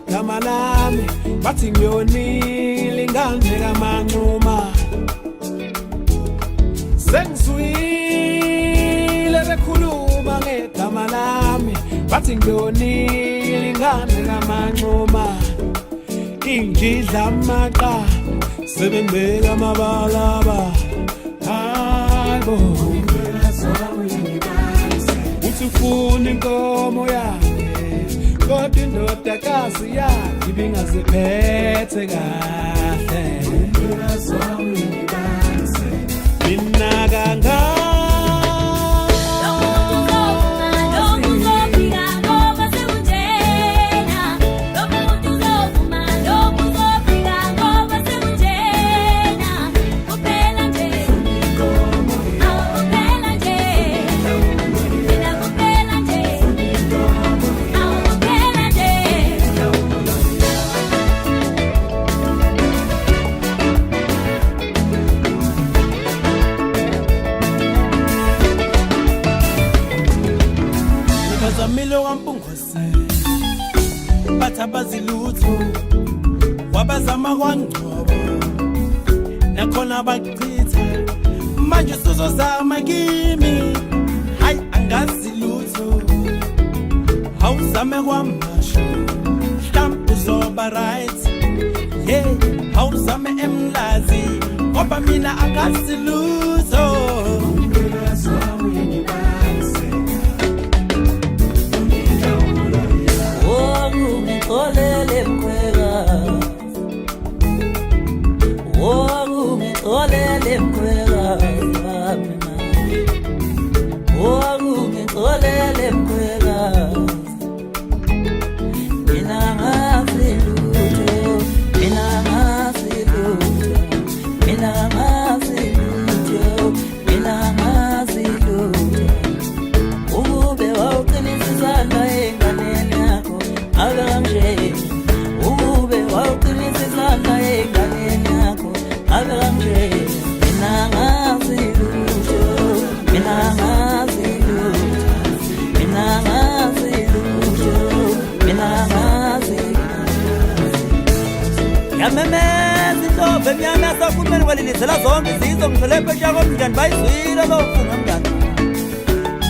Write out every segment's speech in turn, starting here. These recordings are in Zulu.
igama lami bathi ngiyonile ingane kaManxuma sengizwile bekhuluma ngegama lami bathi ngiyonile ingane kaManxuma ingidla amaqa sebengibeka amabalaba hayibo uthi ufuna inkomo yakhe kodwa indodakazi yakhe ibingaziphethe kahle mina kangaka Zamilo wampungose bathabazilutho wabazama kwangcobo nakhona bachitha manje sizozama kimi hayi angazilutho awuzame kwamasho mhlawumbe uzoba right hey awuzame emlazi ngoba mina angazilutho Olele mkwela mina olele mkwela mina ngasiluto mina ngasiluto mina ngasiluto mina ngasiluto ube wawuqinisisana enganeni yakho akanje ube wawuqinisisana enganeni yakho akanje Yamemezi ndobe mnyamesa kumele walilizela zonke izizwe ngiphelepesha komndani bayizwile lofunga mndani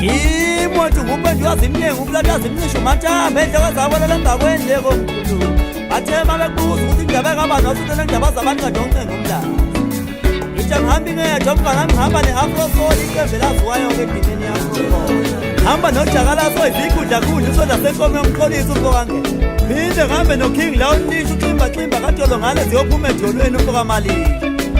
imothi ngube ndiwazi imnyengu ukulataza imnisho mathambe endleko zabolela ngakwendleko mkhulu bathema bekubuza ukuthi indaba ngaba nositele ndaba zabantu kadoncengo mndani ngihambi ngedwa mngani ngihamba ne-afro soul iqembe laziwayo-ke edinini yakho hamba nojakalaso ivikudla kudla isoda senkomo yomxolisa umpokangela phinde ngihambe noking la unisho uximbaximba kadolo ngale ziyophuma edolweni umpokamalini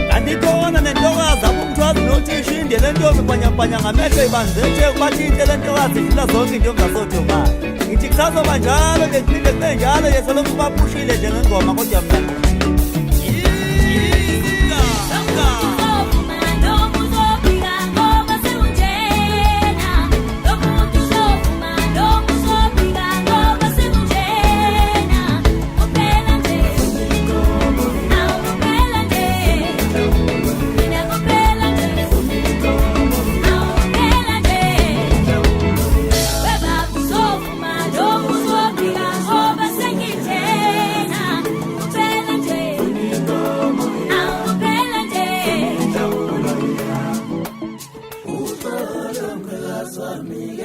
kanti ikhona nentokazi abumthwazi nothisha inde le ntombi bhanyabhanya ngamehlo ibanzethe kubathi inhle le ntokazi idlula zonke into engasothomali ngithi kusazoba njalo ngephinde kube njalo yesolokhu baphushile njengengoma kodwa mna Swami,